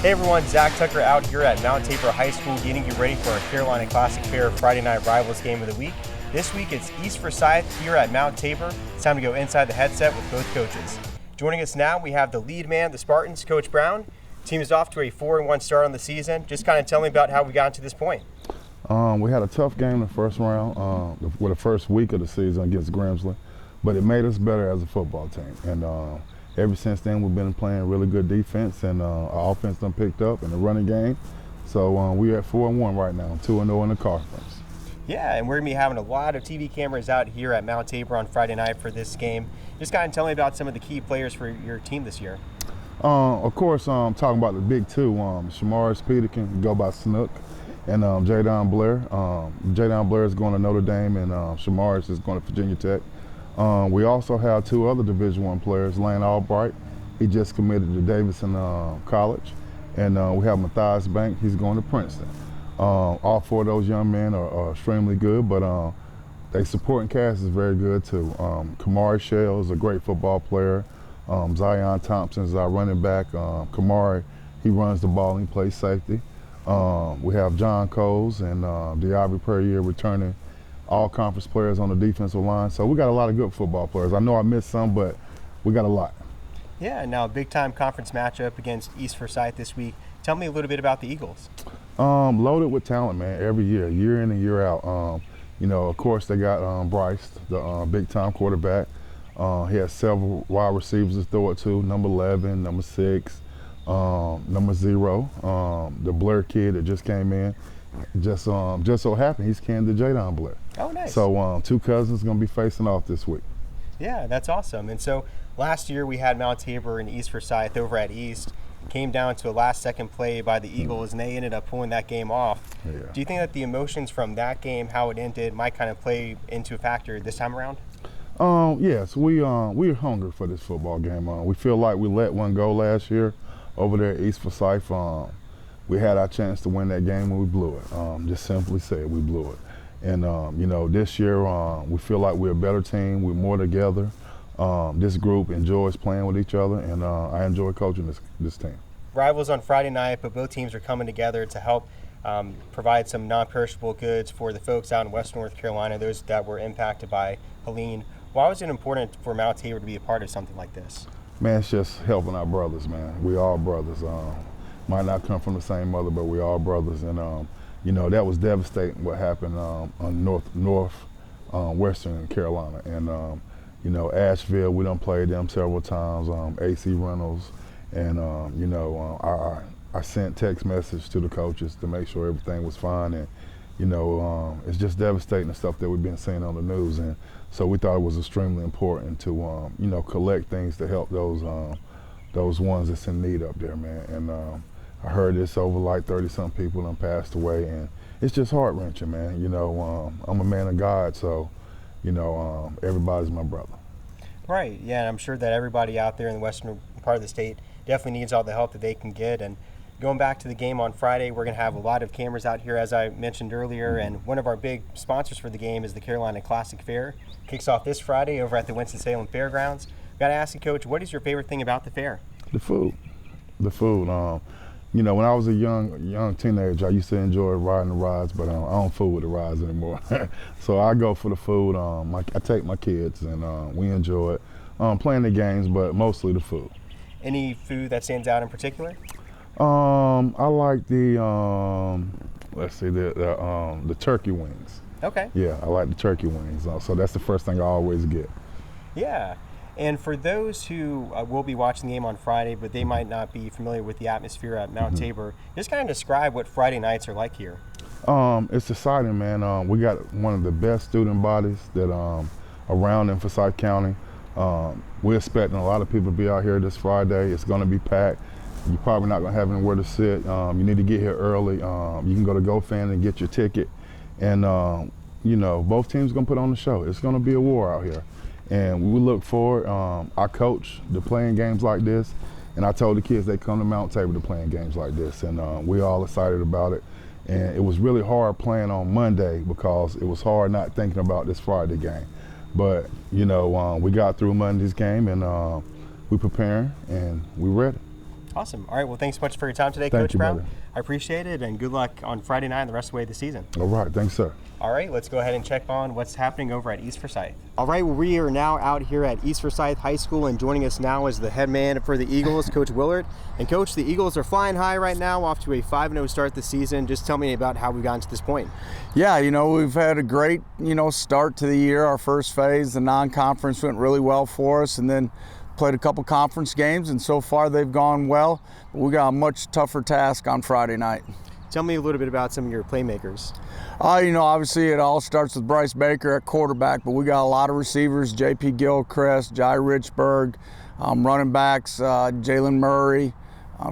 Hey everyone, Zach Tucker out here at Mount Tabor High School getting you ready for our Carolina Classic Fair Friday Night Rivals game of the week. This week it's East Forsyth here at Mount Tabor. It's time to go inside the headset with both coaches. Joining us now, we have the lead man, the Spartans, Coach Brown. The team is off to a 4-1 start on the season. Just kind of tell me about how we got to this point. We had a tough game in the first round, with the first week of the season against Grimsley, but it made us better as a football team. And ever since then, we've been playing really good defense, and our offense done picked up in the running game. So we're at 4-1 right now, 2-0 in the conference. Yeah, and we're going to be having a lot of TV cameras out here at Mount Tabor on Friday night for this game. Just kind of tell me about some of the key players for your team this year. Of course, talking about the big two, Shamaris Peterkin go by Snook, and Jadon Blair. Jadon Blair is going to Notre Dame, and Shamaris is going to Virginia Tech. We also have two other Division I players, Lane Albright. He just committed to Davidson College. And we have Matthias Bank. He's going to Princeton. All four of those young men are extremely good, but their supporting cast is very good too. Kamari Shell is a great football player. Zion Thompson is our running back. Kamari, he runs the ball and he plays safety. We have John Coles and Diaby Perrier returning all conference players on the defensive line. So we got a lot of good football players. I know I missed some, but we got a lot. Yeah, now a big-time conference matchup against East Forsyth this week. Tell me a little bit about the Eagles. Loaded with talent, man, every year in and year out. You know, of course, they got Bryce, the big-time quarterback. He has several wide receivers to throw it to, number 11, number 6, number 0, the Blair kid that just came in. Just so happened he's kin to Jadon Blair. Oh, nice. So two cousins going to be facing off this week. Yeah, that's awesome. And so last year we had Mount Tabor and East Forsyth over at East. Came down to a last-second play by the Eagles, and they ended up pulling that game off. Yeah. Do you think that the emotions from that game, how it ended, might kind of play into a factor this time around? Yes, we're hungry for this football game. We feel like we let one go last year over there at East Forsyth. We had our chance to win that game and we blew it. Just simply said, we blew it. And you know, this year we feel like we're a better team. We're more together. This group enjoys playing with each other, and I enjoy coaching this team. Rivals on Friday night, but both teams are coming together to help provide some non-perishable goods for the folks out in West North Carolina, those that were impacted by Helene. Why was it important for Mount Tabor to be a part of something like this? Man, it's just helping our brothers, man. We all brothers. Might not come from the same mother, but we all brothers. And you know, that was devastating what happened on Western Carolina. And you know, Asheville, we done played them several times. AC Reynolds, and you know, I sent text message to the coaches to make sure everything was fine. And you know, it's just devastating the stuff that we've been seeing on the news. And so we thought it was extremely important to you know, collect things to help those ones that's in need up there, man. And I heard this over like 30-something people done passed away, and it's just heart-wrenching, man. You know, I'm a man of God, so, you know, everybody's my brother. Right, yeah, and I'm sure that everybody out there in the western part of the state definitely needs all the help that they can get. And going back to the game on Friday, we're going to have a lot of cameras out here, as I mentioned earlier, and one of our big sponsors for the game is the Carolina Classic Fair. Kicks off this Friday over at the Winston-Salem Fairgrounds. Got to ask you, Coach, what is your favorite thing about the fair? The food. The food. You know, when I was a young teenager, I used to enjoy riding the rides, but I don't fool with the rides anymore. So I go for the food. I take my kids, and we enjoy it. Playing the games, but mostly the food. Any food that stands out in particular? I like the the turkey wings. Okay. Yeah, I like the turkey wings. So that's the first thing I always get. Yeah. And for those who will be watching the game on Friday, but they might not be familiar with the atmosphere at Mount Tabor, just kind of describe what Friday nights are like here. It's exciting, man. We got one of the best student bodies that around in Forsyth County. We're expecting a lot of people to be out here this Friday. It's going to be packed. You're probably not going to have anywhere to sit. You need to get here early. You can go to GoFan and get your ticket. And, you know, both teams are going to put on the show. It's going to be a war out here. And we look forward. I coach to playing games like this, and I told the kids they come to Mount Tabor to playing games like this, and we're all excited about it. And it was really hard playing on Monday because it was hard not thinking about this Friday game. But, you know, we got through Monday's game, and we're preparing, and we're ready. Awesome. All right, well, thanks so much for your time today, Thank Coach you, Brown. brother. I appreciate it, and good luck on Friday night and the rest of the way of the season. All right, thanks, sir. All right, let's go ahead and check on what's happening over at East Forsyth. All right, well, we are now out here at East Forsyth High School, and joining us now is the head man for the Eagles, Coach Willard. And Coach, the Eagles are flying high right now, off to a 5-0 start this season. Just tell me about how we've gotten to this point. Yeah, we've had a great, start to the year. Our first phase, the non-conference, went really well for us, and then played a couple conference games, and so far they've gone well. But we got a much tougher task on Friday night. Tell me a little bit about some of your playmakers. Obviously it all starts with Bryce Baker at quarterback, but we got a lot of receivers: J.P. Gilchrist, Jai Richburg, running backs, Jalen Murray,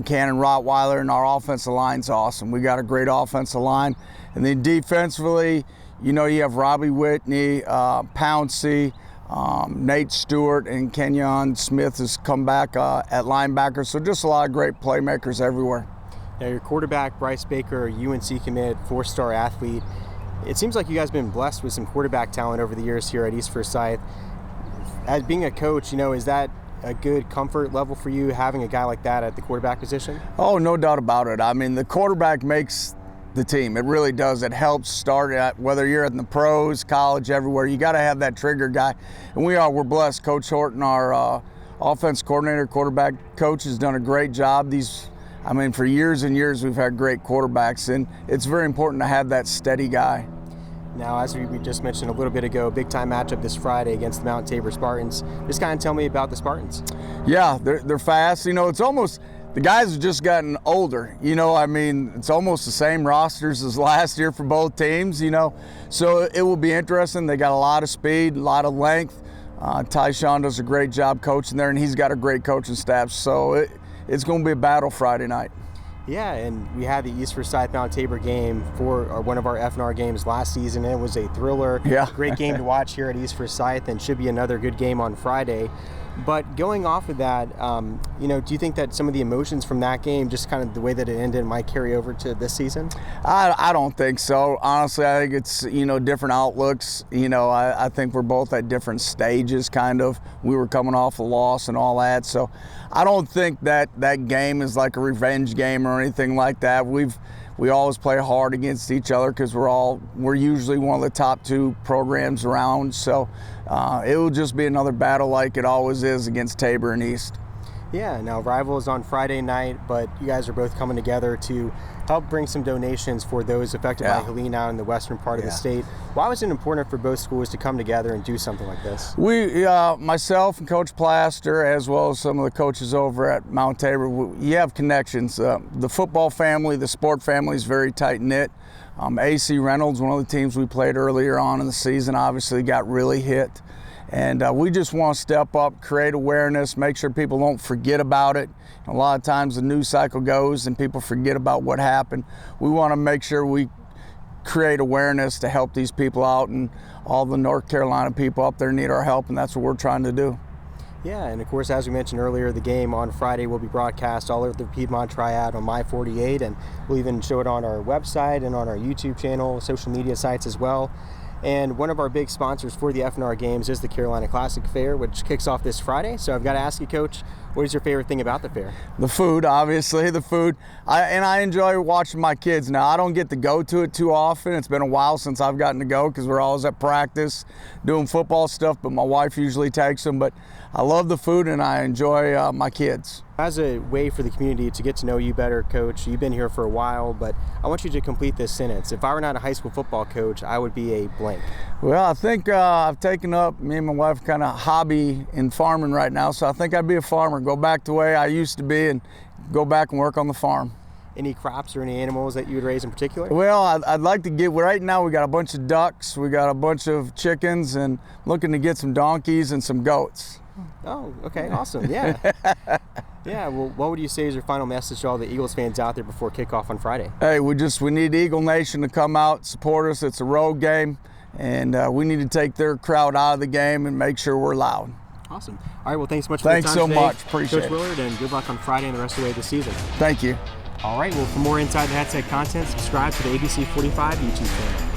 Cannon Rottweiler, and our offensive line's awesome. We got a great offensive line. And then defensively, you have Robbie Whitney, Pouncey, Nate Stewart, and Kenyon Smith has come back at linebacker. So just a lot of great playmakers everywhere. Now, your quarterback, Bryce Baker, UNC commit, 4-star athlete. It seems like you guys have been blessed with some quarterback talent over the years here at East Forsyth. As being a coach, is that a good comfort level for you, having a guy like that at the quarterback position? Oh, no doubt about it. I mean, the quarterback makes the team. It really does. It helps start at, whether you're in the pros, college, everywhere. You got to have that trigger guy. And we're blessed. Coach Horton, our offense coordinator, quarterback coach, has done a great job. For years and years, we've had great quarterbacks, and it's very important to have that steady guy. Now, as we just mentioned a little bit ago, big-time matchup this Friday against the Mount Tabor Spartans. Just kind of tell me about the Spartans. Yeah, they're fast. It's almost, the guys have just gotten older. It's almost the same rosters as last year for both teams, So it will be interesting. They got a lot of speed, a lot of length. Tyshawn does a great job coaching there, and he's got a great coaching staff. So it's going to be a battle Friday night. Yeah, and we had the East Forsyth Mount Tabor game for one of our F&R games last season. It was a thriller. Yeah. Great game to watch here at East Forsyth, and should be another good game on Friday. But going off of that, do you think that some of the emotions from that game, just kind of the way that it ended, might carry over to this season? I don't think so. Honestly, I think it's, different outlooks. I think we're both at different stages, kind of. We were coming off a loss and all that. So I don't think that game is like a revenge game or anything like that. We always play hard against each other because we're usually one of the top two programs around. So it will just be another battle like it always is against Tabor and East. Yeah, now rivals on Friday night, but you guys are both coming together to help bring some donations for those affected by Helene out in the western part of the state. Why was it important for both schools to come together and do something like this? Myself and Coach Plaster, as well as some of the coaches over at Mount Tabor, you have connections. The football family, the sport family is very tight-knit. AC Reynolds, one of the teams we played earlier on in the season, obviously got really hit. And we just want to step up, create awareness, make sure people don't forget about it. A lot of times the news cycle goes and people forget about what happened. We want to make sure we create awareness to help these people out, and all the North Carolina people up there need our help, and that's what we're trying to do. Yeah, and of course, as we mentioned earlier, the game on Friday will be broadcast all over the Piedmont Triad on My 48, and we'll even show it on our website and on our YouTube channel, social media sites as well. And one of our big sponsors for the F&R games is the Carolina Classic Fair, which kicks off this Friday. So I've got to ask you, Coach, what is your favorite thing about the fair? The food, obviously, the food. I enjoy watching my kids. Now, I don't get to go to it too often. It's been a while since I've gotten to go because we're always at practice doing football stuff, but my wife usually takes them. But I love the food and I enjoy my kids. As a way for the community to get to know you better, Coach, you've been here for a while, but I want you to complete this sentence. If I were not a high school football coach, I would be a blank. Well, I think I've taken up, me and my wife, kind of hobby in farming right now, so I think I'd be a farmer. Go back the way I used to be and go back and work on the farm. Any crops or any animals that you would raise in particular? Well, I'd like to get, right now we got a bunch of ducks, we got a bunch of chickens, and looking to get some donkeys and some goats. Oh, okay, awesome, yeah. Yeah, well, what would you say is your final message to all the Eagles fans out there before kickoff on Friday? Hey, we need Eagle Nation to come out, support us. It's a road game, and we need to take their crowd out of the game and make sure we're loud. Awesome. All right, well, thanks so much for your time today. Thanks so much. Appreciate it. Coach Willard, and good luck on Friday and the rest of the way of the season. Thank you. All right, well, for more Inside the Headset content, subscribe to the ABC 45 YouTube channel.